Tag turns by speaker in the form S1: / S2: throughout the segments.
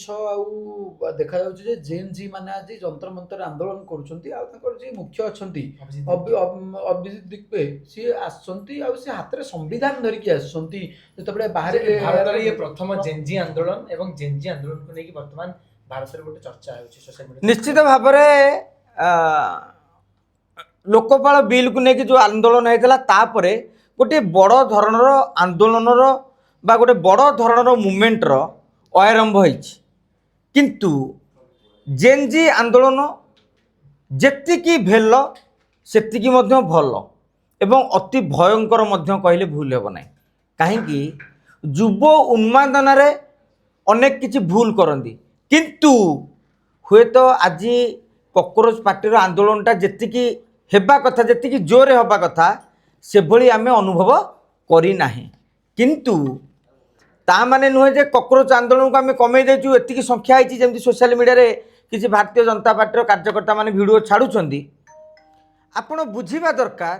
S1: जिनस देखा जे जेन जी माने आज जंतर मंतर आंदोलन कर मुख्य अच्छा अभिजित दिग्वे सी सी हाथ में संविधान धरिकी आसते बाहर
S2: भारत ये प्रथम जेनजी आंदोलन एवं जेनजी आंदोलन को लेकिन वर्तमान भारत में गोटे चर्चा है सोशल मीडिया
S3: निश्चित भाव लोकपाल बिल को लेकिन जो आंदोलन होता गोटे बड़ धरणर आंदोलनर बा गोटे बड़ धरणर मुवमेंटर आरंभ होइछि किंतु जेनजी आंदोलन जेतिकी भेल सेतिकी मध्य भल एवं अति भयंकर मध्य कहले भूल हेब ना कहीं युव उन्मादन अनेक किछि भूल करती किंतु हुए तो आज कॉकरोच पार्टी आंदोलनटा जेतिकी हेबा कथा जेतिकी जोरे हवा कथा से भली आमे अनुभव करिना किंतु ता माने नुहे जे कॉकरोच आंदोलन को आम कमे देचु एतिकी संख्या होती जमी सोशल मीडिया रे किसी भारतीय जनता पार्टी कार्यकर्ता माने वीडियो छाड़ुछंदी आपण बुझिबा दरकार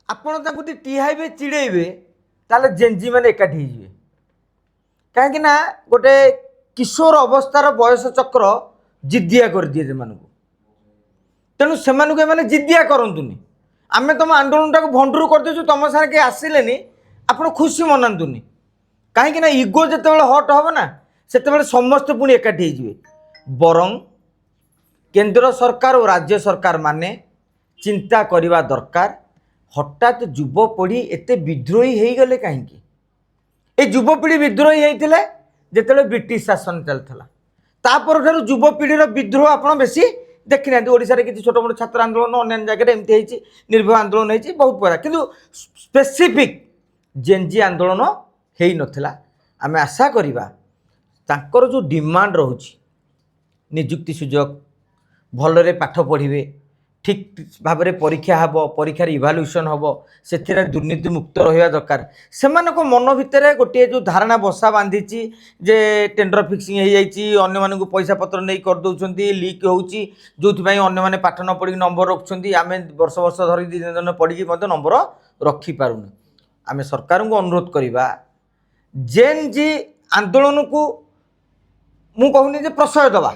S3: आपण ताकु टिहाइबे चिड़ेबे ताले जेनजी माने एकाठी हिजिबे कहीं ना गोटे किशोर अवस्थार बयस चक्र जिद्दिया कर दिए से तेणु से जिद्दिया करतुनि आम तुम आंदोलन टाक भंडुर करदेचु तुम सारे कहीं आसिले आप खुशी मनातुनि कहीं इगो जिते हट हम ना से समस्त पुणी एकाठी होइजिबे बरं केंद्र सरकार और राज्य सरकार माने चिंता करने दरकार हठात युवपीढ़ी एत विद्रोही हो गले कहीं ये युवपीढ़ी विद्रोही होते जिते ब्रिटिश शासन चलता तापर युवपीढ़ी विद्रोह आप बेसी देखी ना ओडिशा रे किसी छोट मोट छात्र आंदोलन अन्य जगह एमती निर्भय आंदोलन होती बहुत प्रकार किंतु स्पेसिफिक जेनजी आंदोलन हो नाला आम आशा करिबा तांकर जो डिमांड रोची निजुक्ति सुजोग भलरे पाठ पढ़े ठीक भाव में परीक्षा हम परीक्षार इभाल्युएसन हम से दुर्नीति मुक्त रहा दरकार से मन भितर गोटे जो धारणा बसा बांधी जे टेंडर फिक्सिंग हो जाए को पैसा पत्र नहीं करदे लीक होती जो मैंने पाठ न पढ़ी नंबर रखुंट आम वर्ष वर्ष धरी दिन दिन पढ़ी नंबर रखिपारूँ आम सरकार को अनुरोध करवा जेन जी आंदोलन को मु कहूनी जे प्रश्रय दबा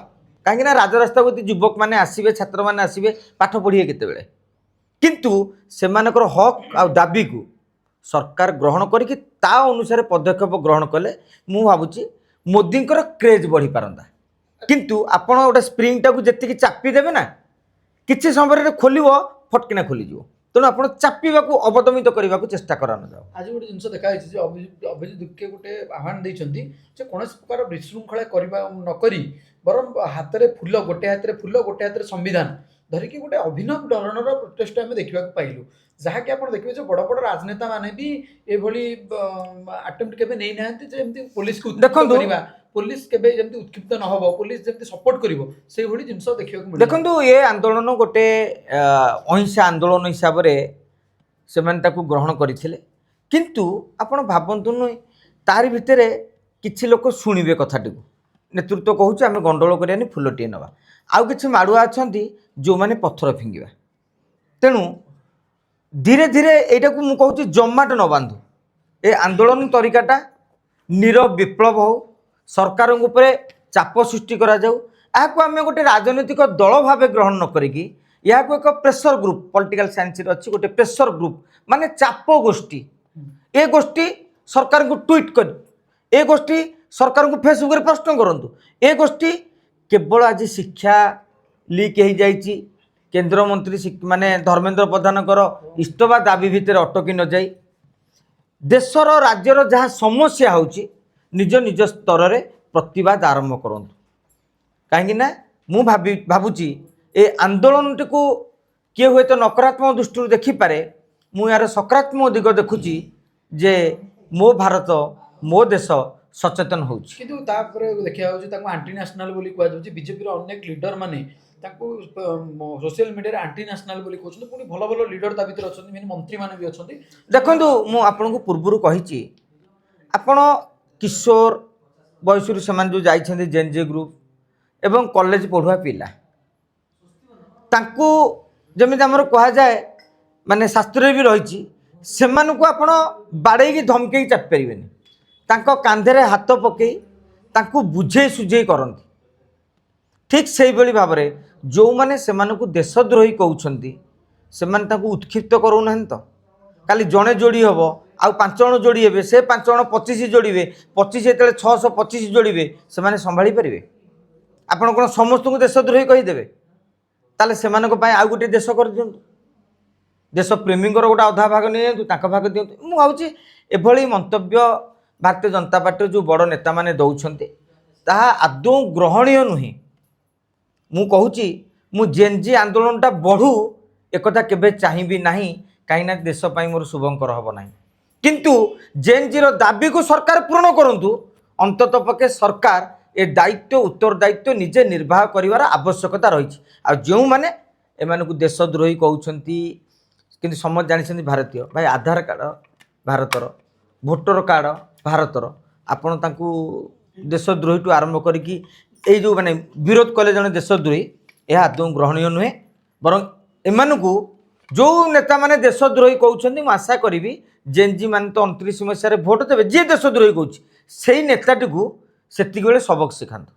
S3: कहीं राजरास्ता को युवक मैंने आसवे छात्र मैंने आसवे पाठ पढ़िए केतबेले किंतु सेमानकर हक आ दाबी को सरकार ग्रहण करके ता अनुसार पदक्षेप ग्रहण कले मु भावुची मोदींकर क्रेज बढ़ी पारंता किंतु आपण गोटे स्प्रिंग टाक जी चापी देवे ना किसी समय खोल फटकिना खोलीज तेणु आप चापा को अवदमित करने को चेष्टा कराना जाओ
S1: आज गोटे जिन देखा अभिजित दुक्के गोटे आह्वान देते कौन प्रकार विशृंखला नक बर हाथ में फूल गोटे हाथ में फूल गोटे हाथ में संविधान धरिकी गोटे अभिनव धरणर प्रोटेस्ट आम देखा पाइलु जहाँकि आप देखिए जो बड़ बड़ राजनेता माने भी ये आटेम्प्ट केबे नहीं नाहंती जेमती पुलिस को
S3: देखंतु
S1: पुलिस केबे जेमती उत्क्षिप्त न होबो पुलिस जेमती सपोर्ट करिवो से भली जिंस देखियो को
S3: देखंतु ये आंदोलन गोटे अहिंसा आंदोलन हिसाब रे सेमान ताकू ग्रहण करथिले किंतु आपण भाबंतु न तारि भितरे किछि लोक सुनिबे कथाटी नेतृत्व कहूँ आम गंडोल करियानी फुलटीए नवा आउ किछि माड़ुआ अछंती जो माने पत्थर फिंगिबा तेणु धीरे धीरे एटा को मु कहूँ जमाट न बांधु ए आंदोलन तरीकाटा नीरव विप्लव हो सरकार उपरे चाप सृष्टि करा जाऊ याकू आम गोटे राजनैतिक दल भाव ग्रहण न करिकी याकू एक प्रेसर ग्रुप पॉलिटिकल साइंस अच्छी गोटे प्रेसर ग्रुप माने चाप गोष्ठी ए गोष्ठी सरकार को ट्वीट कर ए गोष्ठी सरकार को फेसबुक रे प्रश्न करंतु ए गोष्ठी केवल आज शिक्षा लीक हो जाइए केंद्र मंत्री माने धर्मेंद्र प्रधानकर इस्तफा दाबी भितर अटकी न जाई देशर राज्यर जहाँ समस्या होची निज निज स्तर में प्रतिवाद आरंभ करंतु कहीं ना मु भावुची ए आंदोलन को किए हुए तो नकारात्मक दृष्टि देखिपारे मु यार सकारात्मक दिग देखुची जे मो भारत मो देश सचेतन होची
S1: किंतु तापर देखिया होची ताको एंटी नेशनल बोली कहै होची बीजेपी रो अनेक लीडर माने ताको सोशल मीडिया रे एंटी नेशनल बोली कहउछन पुनी भलो भलो लीडर ता भीतर अछन मेन मंत्री माने भी अछन
S3: देखंतु मु आपन को पूर्वरु कहिची आपण किशोर बयसुरु समान जो जाइछन जेनजे ग्रुप एवं कॉलेज पढ़ुआ पिला तांको जमिति हमर कहा जाए माने शास्त्र भी रहिची सेमान को आपण बाड़े की धमके चाप परिबेनी तांको कांधे रे हाथ पकई ତାଙ୍କୁ ବୁଝେଇ ସୁଝେଇ କରନ୍ତି। ଠିକ୍ ସେଇଭଳି ଭାବରେ ଯେଉଁମାନେ ସେମାନଙ୍କୁ ଦେଶଦ୍ରୋହୀ କହୁଛନ୍ତି ସେମାନେ ତାଙ୍କୁ ଉତ୍କ୍ଷିପ୍ତ କରୁନାହାନ୍ତି ତ। କାଲି ଜଣେ ଯୋଡ଼ି ହେବ ଆଉ 5 ଜଣ ଯୋଡ଼ି ହେବେ, ସେ 5 ଜଣ 25 ଯୋଡ଼ିବେ, 25 ଯେତେବେଳେ 625 ଯୋଡ଼ିବେ ସେମାନେ ସମ୍ଭାଳି ପାରିବେ? ଆପଣ କ'ଣ ସମସ୍ତଙ୍କୁ ଦେଶଦ୍ରୋହୀ କହିଦେବେ? ତାହେଲେ ସେମାନଙ୍କ ପାଇଁ ଆଉ ଗୋଟିଏ ଦେଶ କରିଦିଅନ୍ତୁ, ଦେଶ ପ୍ରେମୀଙ୍କର ଗୋଟେ ଅଧା ଭାଗ ନେଇଯାଆନ୍ତୁ, ତାଙ୍କ ଭାଗ ଦିଅନ୍ତୁ। ମୁଁ ଭାବୁଛି ଏଭଳି ମନ୍ତବ୍ୟ ଭାରତୀୟ ଜନତା ପାର୍ଟିର ଯେଉଁ ବଡ଼ ନେତାମାନେ ଦେଉଛନ୍ତି ତାହା ଆଦୌ ଗ୍ରହଣୀୟ ନୁହେଁ। ମୁଁ କହୁଛି ମୁଁ ଜେନ୍ଜି ଆନ୍ଦୋଳନଟା ବଢ଼ୁ ଏକଥା କେବେ ଚାହିଁବି ନାହିଁ, କାହିଁକିନା ଦେଶ ପାଇଁ ମୋର ଶୁଭଙ୍କର ହେବ ନାହିଁ। କିନ୍ତୁ ଜେନ୍ଜିର ଦାବିକୁ ସରକାର ପୂରଣ କରନ୍ତୁ। ଅନ୍ତତଃ ପକ୍ଷେ ସରକାର ଏ ଦାୟିତ୍ୱ ଉତ୍ତରଦାୟିତ୍ୱ ନିଜେ ନିର୍ବାହ କରିବାର ଆବଶ୍ୟକତା ରହିଛି। ଆଉ ଯେଉଁମାନେ ଏମାନଙ୍କୁ ଦେଶଦ୍ରୋହୀ କହୁଛନ୍ତି, କିନ୍ତୁ ସମସ୍ତେ ଜାଣିଛନ୍ତି ଭାରତୀୟ ଭାଇ, ଆଧାର କାର୍ଡ଼ ଭାରତର, ଭୋଟର କାର୍ଡ଼ ଭାରତର, ଆପଣ ତାଙ୍କୁ ଦେଶଦ୍ରୋହୀଠୁ ଆରମ୍ଭ କରିକି ଏଇ ଯେଉଁ ମାନେ ବିରୋଧ କଲେ ଜଣେ ଦେଶଦ୍ରୋହୀ, ଏହା ଆଦୌ ଗ୍ରହଣୀୟ ନୁହେଁ। ବରଂ ଏମାନଙ୍କୁ ଯେଉଁ ନେତାମାନେ ଦେଶଦ୍ରୋହୀ କହୁଛନ୍ତି ମୁଁ ଆଶା କରିବି ଜେନ୍ଜି ମାନେ ତ 29 ମସିହାରେ ଭୋଟ ଦେବେ, ଯିଏ ଦେଶଦ୍ରୋହୀ କହୁଛି ସେଇ ନେତାଟିକୁ ସେତିକି ବେଳେ ସବକ ଶିଖାନ୍ତୁ।